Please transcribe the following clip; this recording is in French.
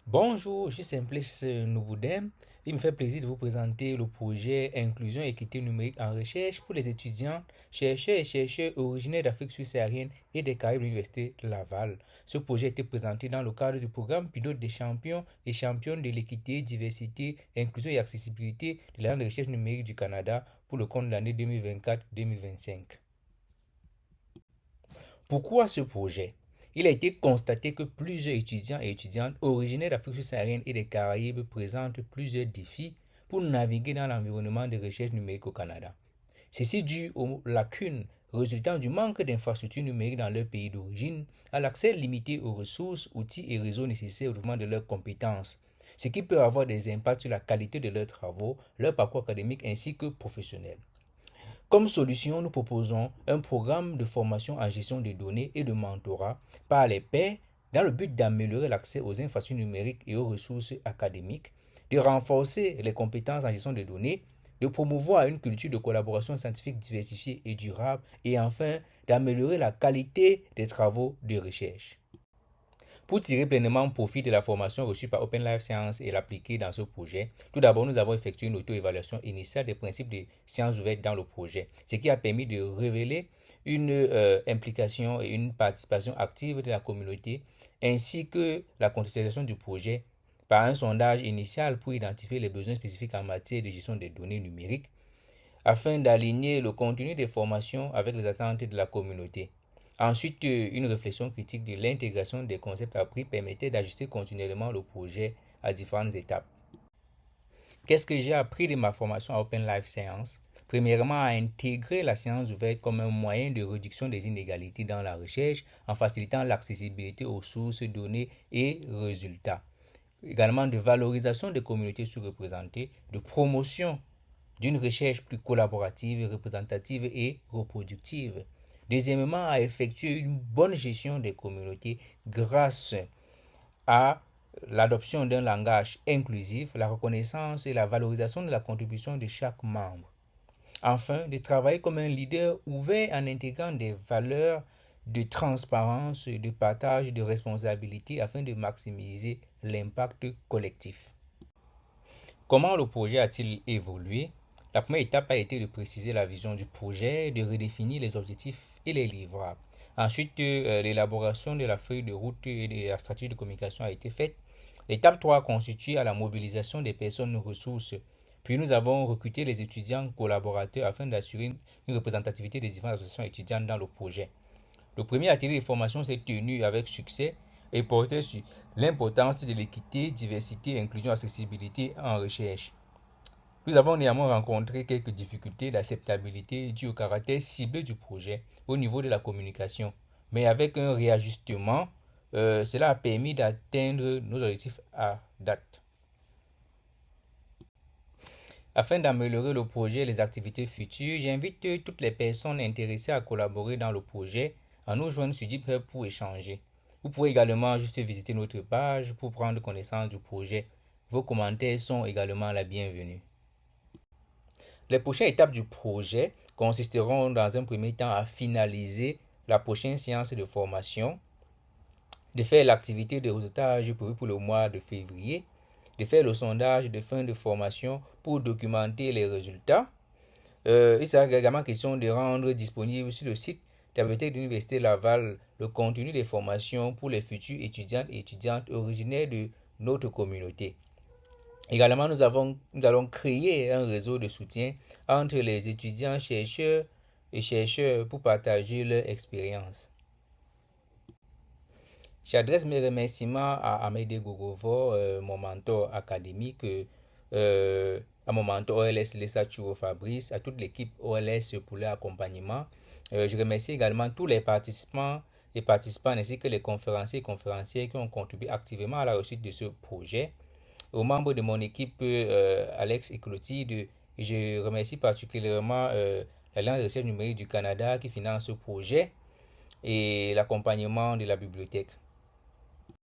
Bonjour, je suis Simplice Nouboudem. Il me fait plaisir de vous présenter le projet Inclusion et équité numérique en recherche pour les étudiants, chercheurs et chercheurs originaires d'Afrique subsaharienne et des Caraïbes de l'Université Laval. Ce projet a été présenté dans le cadre du programme pilote des champions et championnes de l'équité, diversité, inclusion et accessibilité de l'Agence de recherche numérique du Canada pour le compte de l'année 2024-2025. Pourquoi ce projet? Il a été constaté que plusieurs étudiants et étudiantes originaires d'Afrique subsaharienne et des Caraïbes présentent plusieurs défis pour naviguer dans l'environnement de recherche numérique au Canada. Ceci dû aux lacunes résultant du manque d'infrastructures numériques dans leur pays d'origine, à l'accès limité aux ressources, outils et réseaux nécessaires au développement de leurs compétences, ce qui peut avoir des impacts sur la qualité de leurs travaux, leur parcours académique ainsi que professionnel. Comme solution, nous proposons un programme de formation en gestion des données et de mentorat par les pairs dans le but d'améliorer l'accès aux infrastructures numériques et aux ressources académiques, de renforcer les compétences en gestion des données, de promouvoir une culture de collaboration scientifique diversifiée et durable et enfin d'améliorer la qualité des travaux de recherche. Pour tirer pleinement profit de la formation reçue par Open Life Science et l'appliquer dans ce projet, tout d'abord, nous avons effectué une auto-évaluation initiale des principes de sciences ouvertes dans le projet, ce qui a permis de révéler une implication et une participation active de la communauté, ainsi que la contextualisation du projet par un sondage initial pour identifier les besoins spécifiques en matière de gestion des données numériques, afin d'aligner le contenu des formations avec les attentes de la communauté. Ensuite, une réflexion critique de l'intégration des concepts appris permettait d'ajuster continuellement le projet à différentes étapes. Qu'est-ce que j'ai appris de ma formation à Open Life Science? Premièrement, à intégrer la science ouverte comme un moyen de réduction des inégalités dans la recherche en facilitant l'accessibilité aux sources, données et résultats. Également de valorisation des communautés sous-représentées, de promotion d'une recherche plus collaborative, représentative et reproductive. Deuxièmement, à effectuer une bonne gestion des communautés grâce à l'adoption d'un langage inclusif, la reconnaissance et la valorisation de la contribution de chaque membre. Enfin, de travailler comme un leader ouvert en intégrant des valeurs de transparence, de partage, de responsabilité afin de maximiser l'impact collectif. Comment le projet a-t-il évolué? La première étape a été de préciser la vision du projet, de redéfinir les objectifs et les livrables. Ensuite, l'élaboration de la feuille de route et de la stratégie de communication a été faite. L'étape 3 a constitué à la mobilisation des personnes ressources. Puis nous avons recruté les étudiants collaborateurs afin d'assurer une représentativité des différentes associations étudiantes dans le projet. Le premier atelier de formation s'est tenu avec succès et portait sur l'importance de l'équité, diversité, inclusion, accessibilité en recherche. Nous avons néanmoins rencontré quelques difficultés d'acceptabilité dues au caractère ciblé du projet au niveau de la communication. Mais avec un réajustement, cela a permis d'atteindre nos objectifs à date. Afin d'améliorer le projet et les activités futures, j'invite toutes les personnes intéressées à collaborer dans le projet à nous joindre sur GitHub pour échanger. Vous pouvez également juste visiter notre page pour prendre connaissance du projet. Vos commentaires sont également la bienvenue. Les prochaines étapes du projet consisteront dans un premier temps à finaliser la prochaine séance de formation, de faire l'activité de réseautage prévue pour le mois de février, de faire le sondage de fin de formation pour documenter les résultats. Il sera également question de rendre disponible sur le site de la bibliothèque de l'Université Laval le contenu des formations pour les futurs étudiantes et étudiantes originaires de notre communauté. Également, nous allons créer un réseau de soutien entre les étudiants, chercheurs et chercheurs pour partager leur expérience. J'adresse mes remerciements à Amédée Gogovo, mon mentor académique, à mon mentor OLS Lessa Churo Fabrice, à toute l'équipe OLS pour leur accompagnement. Je remercie également tous les participants et participants ainsi que les conférenciers et conférencières qui ont contribué activement à la réussite de ce projet. Aux membres de mon équipe, Alex et Clotilde, et je remercie particulièrement l'Alliance de recherche numérique du Canada qui finance ce projet et l'accompagnement de la bibliothèque.